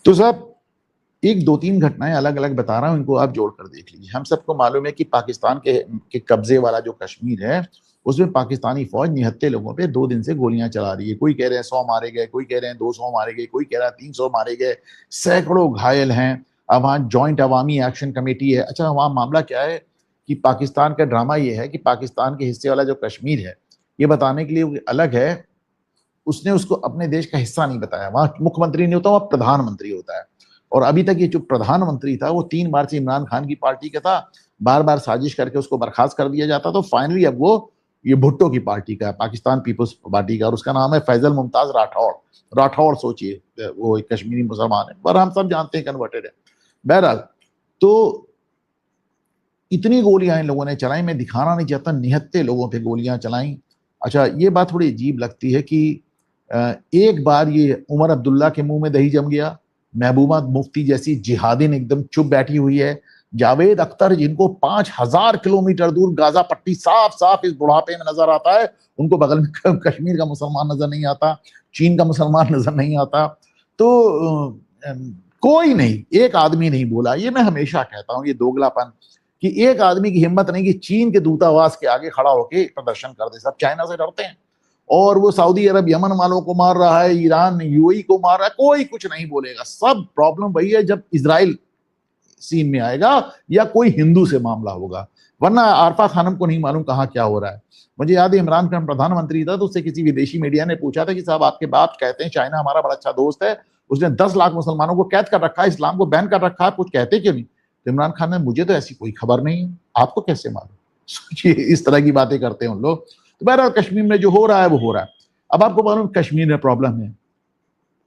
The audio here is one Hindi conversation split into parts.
तो साहब एक दो तीन घटनाएं अलग अलग बता रहा हूं, इनको आप जोड़ कर देख लीजिए। हम सबको मालूम है कि पाकिस्तान के कब्जे वाला जो कश्मीर है उसमें पाकिस्तानी फौज निहत्थे लोगों पे 2 दिन से गोलियां चला रही है। कोई कह रहे हैं 100 मारे गए, कोई कह रहे हैं 200 मारे गए, कोई कह रहा है 300 मारे गए, सैकड़ों घायल हैं। अब वहां जॉइंट अवामी एक्शन कमेटी है। अच्छा, वहां मामला क्या है कि पाकिस्तान का ड्रामा ये है कि पाकिस्तान के हिस्से वाला जो कश्मीर है ये बताने के लिए अलग है, उसने उसको अपने देश का हिस्सा नहीं बताया। वहां मुख्यमंत्री नहीं होता, वहां प्रधानमंत्री होता है। और अभी तक ये जो प्रधानमंत्री था वो 3 बार से इमरान खान की पार्टी का था, बार बार साजिश करके उसको बर्खास्त कर दिया जाता। तो फाइनली अब वो ये भुट्टो की पार्टी का, पाकिस्तान पीपल्स पार्टी का, और उसका नाम है फैजल मुमताज राठौड़। राठौड़ सोचिए, वो एक कश्मीरी मुसलमान है, पर हम सब जानते हैं कन्वर्टेड है। बहरहाल, तो इतनी गोलियां इन लोगों ने चलाई, मैं दिखाना नहीं चाहता, निहत्थे लोगों पे गोलियां चलाई। अच्छा, ये बात थोड़ी अजीब लगती है कि एक बार ये उमर अब्दुल्ला के मुंह में दही जम गया, महबूबा मुफ्ती जैसी जिहादिन एकदम चुप बैठी हुई है, जावेद अख्तर जिनको 5000 किलोमीटर दूर गाजा पट्टी साफ साफ इस बुढ़ापे में नजर आता है, उनको बगल में कश्मीर का मुसलमान नजर नहीं आता, चीन का मुसलमान नजर नहीं आता। तो कोई नहीं, एक आदमी नहीं बोला। ये मैं हमेशा कहता हूं, ये दोगलापन कि एक आदमी की हिम्मत नहीं कि चीन के दूतावास के आगे खड़ा होकर प्रदर्शन कर दे। सब चाइना से डरते हैं, और वो सऊदी अरब यमन वालों को मार रहा है, ईरान यूएई को मार रहा है, कोई कुछ नहीं बोलेगा। सब प्रॉब्लम वही है जब इजराइल सीन में आएगा या कोई हिंदू से मामला होगा, वरना आरफा खानम को नहीं मालूम कहां क्या हो रहा है। मुझे याद है इमरान खान प्रधानमंत्री था तो उससे किसी विदेशी मीडिया ने पूछा था कि साहब आपके बाप कहते हैं चाइना हमारा बड़ा अच्छा दोस्त है, उसने 10 लाख मुसलमानों को कैद कर रखा है, इस्लाम को बैन कर रखा है, कुछ कहते क्यों नहीं? तो इमरान खान ने, मुझे तो ऐसी कोई खबर नहीं है, आपको कैसे मालूम? सोचिए, इस तरह की बातें करते हैं उन लोग। तो बहरहाल कश्मीर में जो हो रहा है वो हो रहा है। अब आपको मालूम कश्मीर में प्रॉब्लम है,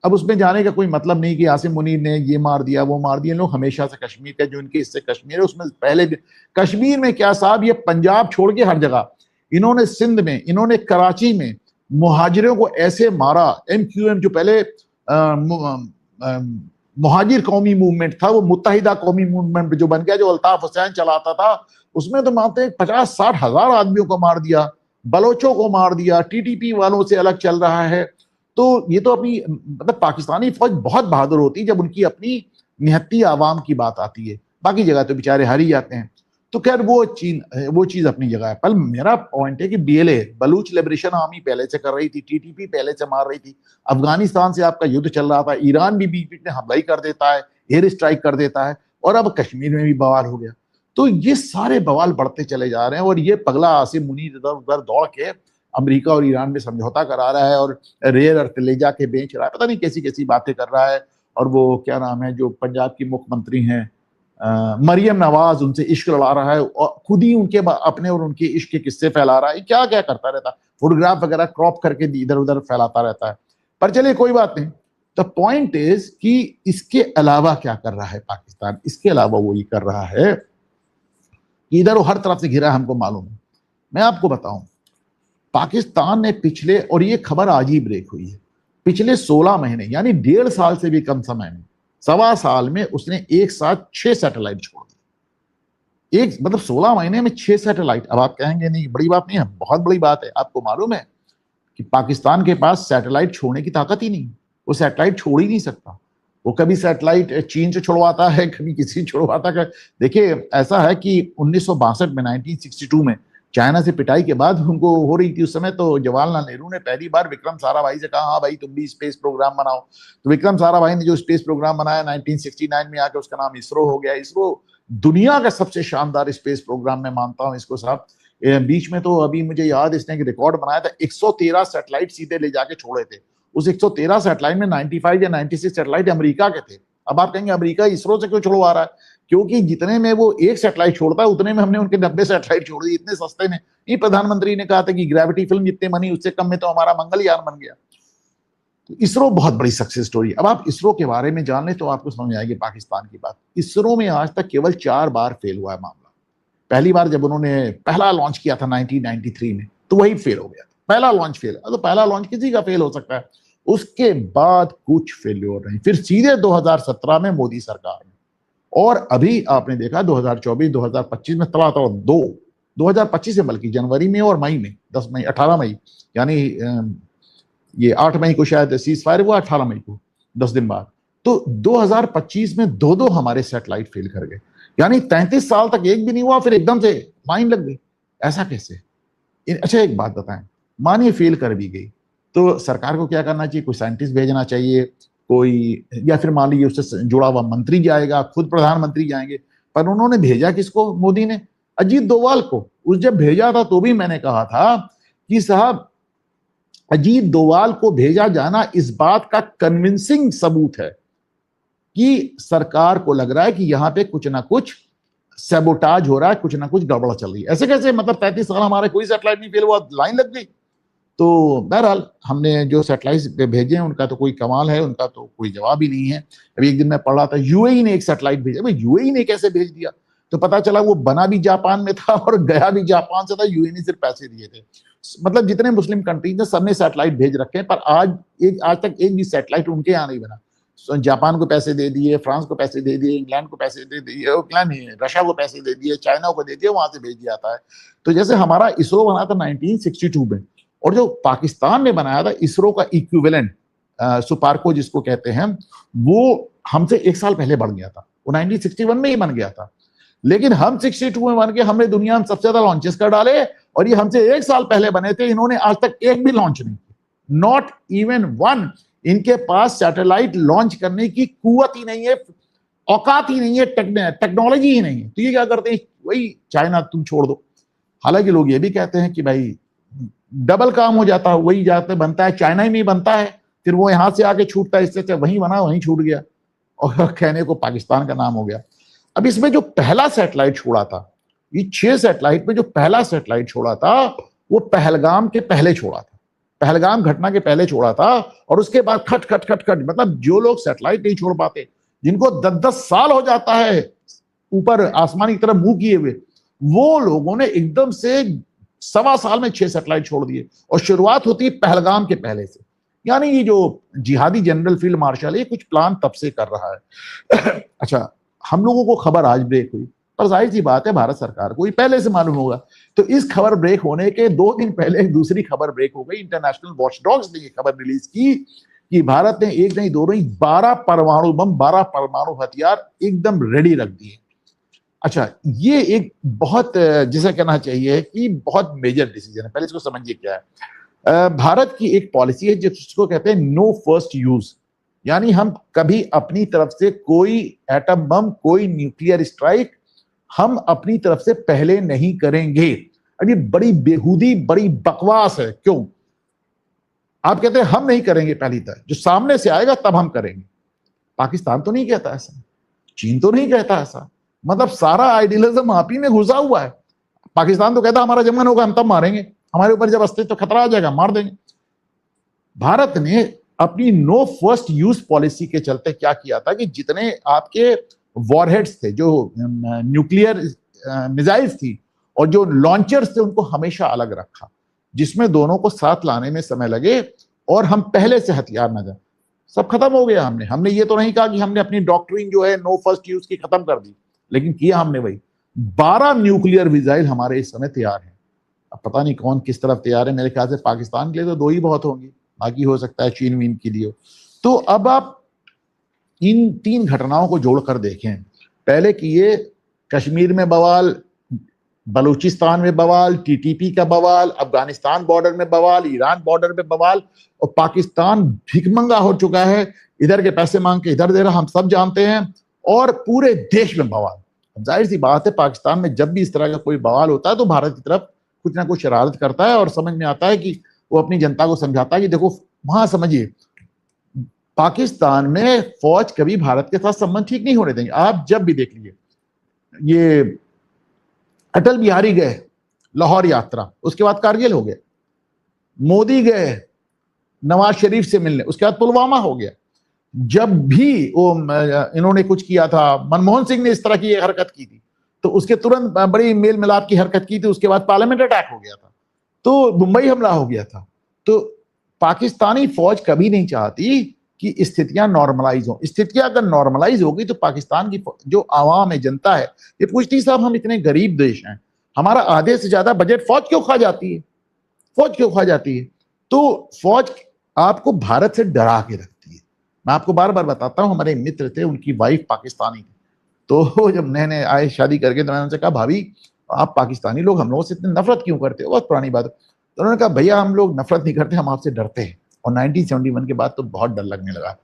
अब उसमें जाने का कोई मतलब नहीं कि आसिम मुनीर ने ये मार दिया वो मार दिया। लोग हमेशा से कश्मीर के, जो इनके हिस्से कश्मीर है उसमें पहले भी, कश्मीर में क्या साहब, ये पंजाब छोड़ के हर जगह इन्होंने, सिंध में इन्होंने, कराची में मुहाजिरों को ऐसे मारा। MQM जो पहले मुहाजिर कौमी मूवमेंट था, वो मुत्तहिदा कौमी मूवमेंट जो बन गया, जो अल्ताफ हुसैन चलाता था, उसमें तो मानते हैं 50-60 हजार आदमियों को मार दिया, बलोचों को मार दिया, TTP वालों से अलग चल रहा है। तो ये तो अपनी, मतलब पाकिस्तानी फौज बहुत बहादुर होती है जब उनकी अपनी निहत्ती आवाम की बात आती है, बाकी जगह तो बेचारे हार ही जाते हैं। तो खैर वो चीज अपनी जगह है। पर मेरा पॉइंट है कि BLA, बलूच लिबरेशन आर्मी पहले से कर रही थी, TTP पहले से मार रही थी, अफगानिस्तान से आपका युद्ध चल रहा था, ईरान भी बीच बीच में हमला ही कर देता है, एयर स्ट्राइक कर देता है, और अब कश्मीर में भी बवाल हो गया। तो ये सारे बवाल बढ़ते चले जा रहे हैं, और ये पगला आसिम मुनीर इधर उधर दौड़ के अमेरिका और ईरान में समझौता करा रहा है, और रेयर अर्थ ले जाके बेच रहा है, पता नहीं कैसी कैसी बातें कर रहा है। और वो क्या नाम है जो पंजाब की मुख्यमंत्री हैं, मरियम नवाज, उनसे इश्क लड़ा रहा है, और खुद ही उनके अपने और उनके इश्क के किस्से फैला रहा है। क्या क्या करता रहता है, फोटोग्राफ वगैरह क्रॉप करके इधर उधर फैलाता रहता है। पर चलिए कोई बात नहीं। द पॉइंट इज कि इसके अलावा क्या कर रहा है पाकिस्तान? इसके अलावा वो ये कर रहा है कि इधर वो हर तरफ से घिरा है, हमको मालूम है। मैं आपको बताऊं, पाकिस्तान ने पिछले, और ये खबर आज ही ब्रेक हुई है, पिछले 16 महीने यानी 1.5 साल से भी कम समय में, 1.25 साल में उसने एक साथ 6 सैटेलाइट छोड़ दी। एक मतलब 16 महीने में 6 सैटेलाइट। अब आप कहेंगे नहीं बड़ी बात नहीं है, बहुत बड़ी बात है। आपको मालूम है कि पाकिस्तान के पास सैटेलाइट छोड़ने की ताकत ही नहीं, वो सैटेलाइट छोड़ ही नहीं सकता। वो कभी सैटेलाइट चीन से छुड़वाता है, कभी किसी छुड़वाता है। देखिए ऐसा है कि 1962 में, 1962 में चाइना से पिटाई के बाद उनको हो रही थी उस समय, तो जवाहरलाल नेहरू ने पहली बार विक्रम साराभाई से कहा, हाँ भाई तुम भी स्पेस प्रोग्राम बनाओ। तो विक्रम साराभाई ने जो स्पेस प्रोग्राम बनाया 1969 में आके, उसका नाम इसरो हो गया। इसरो दुनिया का सबसे शानदार स्पेस प्रोग्राम मैं मानता हूं इसको साहब। बीच में तो अभी मुझे याद, इसने एक रिकॉर्ड बनाया था, 113 सैटेलाइट सीधे ले जाके छोड़े थे। उस 113 सैटेलाइट में 95 या 96 सैटेलाइट अमेरिका के थे। अब आप कहेंगे अमेरिका इसरो से क्यों छुड़वा रहा है? क्योंकि जितने में वो एक सैटेलाइट छोड़ता है उतने में हमने उनके 90 सैटेलाइट छोड़ दी, इतने सस्ते में। ये प्रधानमंत्री ने कहा था कि ग्रेविटी फिल्म जितने बनी उससे कम में तो हमारा मंगलयान बन गया। तो इसरो बहुत बड़ी सक्सेस स्टोरी। अब आप इसरो के बारे में जान ले तो आपको समझ आएगी पाकिस्तान की बात। इसरो में आज तक केवल 4 बार फेल हुआ है मामला। पहली बार जब उन्होंने पहला लॉन्च किया था 1993 में, तो वही फेल हो गया था, पहला लॉन्च फेल। तो पहला लॉन्च किसी का फेल हो सकता है, उसके बाद कुछ फेल्योर नहीं। फिर सीधे 2017 में मोदी सरकार में, और अभी आपने देखा 2024 2025 में तबादला 2025 से, बल्कि जनवरी में और मई में, 10 मई 18 मई, यानी ये 8 मई को शायद सीज फायर हुआ, 18 मई को 10 दिन बाद। तो 2025 में दो हमारे सैटेलाइट फेल कर गए, यानी 33 साल तक एक भी नहीं हुआ, फिर एकदम से लाइन लग गई। ऐसा कैसे? अच्छा एक बात बताएं, मानिए फेल कर भी गई तो सरकार को क्या करना चाहिए? कोई साइंटिस्ट भेजना चाहिए, कोई, या फिर मान लीजिए उससे जुड़ा हुआ मंत्री जाएगा, खुद प्रधानमंत्री जाएंगे। पर उन्होंने भेजा किसको? मोदी ने अजीत डोभाल को। उस जब भेजा था तो भी मैंने कहा था कि साहब अजीत डोभाल को भेजा जाना इस बात का कन्विंसिंग सबूत है कि सरकार को लग रहा है कि यहां पे कुछ ना कुछ सैबोटाज हो रहा है, कुछ ना कुछ गड़बड़ चल रही है। ऐसे कैसे? मतलब 33 साल हमारे कोई सैटेलाइट नहीं फेल हुआ, लाइन लग गई। तो बहरहाल हमने जो सैटेलाइट भेजे हैं उनका तो कोई कमाल है, उनका तो कोई जवाब ही नहीं है। अभी एक दिन मैं पढ़ रहा था यूएई ने एक सैटेलाइट भेजा। भाई यूएई ने कैसे भेज दिया? तो पता चला वो बना भी जापान में था और गया भी जापान से था, यूएई ने सिर्फ पैसे दिए थे। मतलब जितने मुस्लिम कंट्रीज हैं सबने सैटेलाइट भेज रखे हैं, पर आज तक एक भी सैटेलाइट उनके यहाँ नहीं बना। जापान को पैसे दे दिए, फ्रांस को पैसे दे दिए, इंग्लैंड को पैसे दे दिए, इंग्लैंड नहीं, रशिया को पैसे दे दिए, चाइना को दे दिए, वहां से भेज दिया जाता है। तो जैसे हमारा इसरो बना था 1962 में, और जो पाकिस्तान ने बनाया था इसरो का इक्विवेलेंट सुपार्को जिसको कहते हैं, वो हमसे एक साल पहले बन गया था। वो 1961 में ही बन गया था, लेकिन हम 62 में बन के हमने दुनिया में सबसे ज्यादा लॉन्चेस कर डाले, और ये हमसे एक साल पहले बने थे। इन्होंने आज तक एक भी लॉन्च नहीं किया, नॉट इवन वन। इनके पास सैटेलाइट लॉन्च करने की कुवत ही नहीं है, औकात ही नहीं है, टेक्नोलॉजी ही नहीं है। तो ये क्या करते हैं? वही चाइना तुम छोड़ दो। हालांकि लोग ये भी कहते हैं कि भाई डबल काम हो जाता है, वही जाते बनता है, चाइना ही में बनता है, फिर वो यहां से आके छूटता है, इससे वहीं बना वहीं छूट गया, और कहने को पाकिस्तान का नाम हो गया। अब इसमें जो पहला सैटेलाइट छोड़ा था, ये 6 सैटेलाइट में जो पहला सैटेलाइट छोड़ा था वो पहलगाम के पहले छोड़ा था, पहलगाम घटना के पहले छोड़ा था। और उसके बाद खट खट खट खट, मतलब जो लोग सैटेलाइट नहीं छोड़ पाते, जिनको 10-10 साल हो जाता है ऊपर आसमान की तरफ मुंह किए हुए, वो लोगों ने एकदम से 1.25 साल में 6 सैटेलाइट छोड़ दिए। और शुरुआत होती है पहलगाम के पहले से। यानी ये जो जिहादी जनरल फील्ड मार्शल है, कुछ प्लान तब से कर रहा है। अच्छा, हम लोगों को खबर आज ब्रेक हुई, पर जाहिर सी बात है भारत सरकार को ये पहले से मालूम होगा। तो इस खबर ब्रेक होने के 2 दिन पहले एक दूसरी खबर ब्रेक हो गई। इंटरनेशनल वॉचडॉग्स ने ये खबर रिलीज की कि भारत ने एक नहीं दो नहीं 12 परमाणु बम, 12 परमाणु हथियार एकदम रेडी रख दिए। अच्छा, ये एक बहुत, जिसे कहना चाहिए कि बहुत मेजर डिसीजन है। पहले इसको समझिए क्या है। भारत की एक पॉलिसी है जिसको कहते हैं नो फर्स्ट यूज, यानी हम कभी अपनी तरफ से कोई एटम बम, कोई न्यूक्लियर स्ट्राइक हम अपनी तरफ से पहले नहीं करेंगे। अब ये बड़ी बेहूदी, बड़ी बकवास है। क्यों? आप कहते हैं हम नहीं करेंगे पहली तरह, जो सामने से आएगा तब हम करेंगे। पाकिस्तान तो नहीं कहता ऐसा, चीन तो नहीं कहता ऐसा, मतलब सारा आइडियलिज्म आप ही में घुसा हुआ है। पाकिस्तान तो कहता हमारा जमन होगा हम तब मारेंगे, हमारे ऊपर जब अस्तित्व तो खतरा आ जाएगा मार देंगे। भारत ने अपनी नो फर्स्ट यूज पॉलिसी के चलते क्या किया था कि जितने आपके वॉरहेड्स थे, जो न्यूक्लियर मिसाइल्स थी और जो लॉन्चर्स थे, उनको हमेशा अलग रखा, जिसमें दोनों को साथ लाने में समय लगे और हम पहले से हथियार न जाए। सब खत्म हो गया। हमने ये तो नहीं कहा कि हमने अपनी डॉक्ट्रिन जो है नो फर्स्ट यूज की खत्म कर दी, लेकिन किया हमने वही। 12 न्यूक्लियर मिसाइल हमारे इस समय तैयार है। अब पता नहीं कौन किस तरफ तैयार है, मेरे ख्याल से पाकिस्तान के लिए तो 2 ही बहुत होंगी, बाकी हो सकता है चीन वीन के लिए। तो अब आप इन 3 घटनाओं को जोड़कर देखें। पहले कि ये कश्मीर में बवाल, बलूचिस्तान में बवाल, टीटीपी का बवाल, अफगानिस्तान बॉर्डर में बवाल, ईरान बॉर्डर में बवाल, और पाकिस्तान भिखमंगा हो चुका है, इधर के पैसे मांग के इधर दे रहा, हम सब जानते हैं, और पूरे देश में बवाल। जाहिर सी बात है पाकिस्तान में जब भी इस तरह का कोई बवाल होता है तो भारत की तरफ कुछ ना कुछ शरारत करता है, और समझ में आता है कि वो अपनी जनता को समझाता है कि देखो वहां समझिए, पाकिस्तान में फौज कभी भारत के साथ संबंध ठीक नहीं होने देंगे। आप जब भी देख लीजिए, ये अटल बिहारी गए लाहौर यात्रा, उसके बाद कारगिल हो गया, मोदी गए नवाज शरीफ से मिलने, उसके बाद पुलवामा हो गया। जब भी वो इन्होंने कुछ किया था, मनमोहन सिंह ने इस तरह की हरकत की थी तो उसके तुरंत बड़ी मेल मिलाप की हरकत की थी, उसके बाद पार्लियामेंट अटैक हो गया था, तो मुंबई हमला हो गया था। तो पाकिस्तानी फौज कभी नहीं चाहती कि स्थितियां नॉर्मलाइज हो। स्थितियां अगर नॉर्मलाइज होगी तो पाकिस्तान की जो आवाम है, जनता है, ये पूछती साहब हम इतने गरीब देश हैं, हमारा आधे से ज्यादा बजट फौज क्यों खा जाती है, फौज क्यों खा जाती है? तो फौज आपको भारत से डरा के रखती है। मैं आपको बार बार बताता हूँ, हमारे मित्र थे, उनकी वाइफ पाकिस्तानी थी, तो जब नए नए आए शादी करके, तो मैंने उनसे कहा भाभी आप पाकिस्तानी लोग हम लोगों से इतनी नफरत क्यों करते हो, बहुत पुरानी बात है। तो उन्होंने कहा भैया हम लोग नफरत नहीं करते, हम आपसे डरते हैं। और 1971 के बाद तो बहुत डर लगने लगा।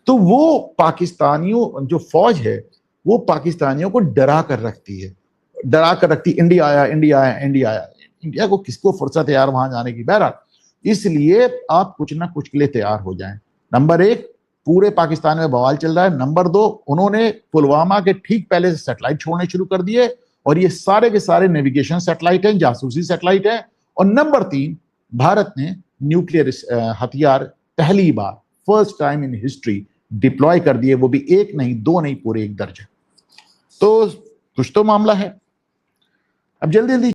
तो वो पाकिस्तानियों जो फौज है वो पाकिस्तानियों को डरा कर रखती है, डरा कर रखती, इंडिया आया इंडिया आया इंडिया आया। इंडिया को किसको फुर्सत है यार वहां जाने की। बहरहाल इसलिए आप कुछ ना कुछ के लिए तैयार हो जाएं। नंबर एक, पूरे पाकिस्तान में बवाल चल रहा है। नंबर दो, उन्होंने पुलवामा के ठीक पहले से सैटेलाइट छोड़ने शुरू कर दिए, और ये सारे के सारे नेविगेशन सैटेलाइट हैं, जासूसी सैटेलाइट हैं। और नंबर तीन, भारत ने न्यूक्लियर हथियार पहली बार, first time in history deploy कर दिए, वो भी एक नहीं दो नहीं, पूरे 1 दर्जन। तो कुछ तो मामला है। अब जल्दी जल्दी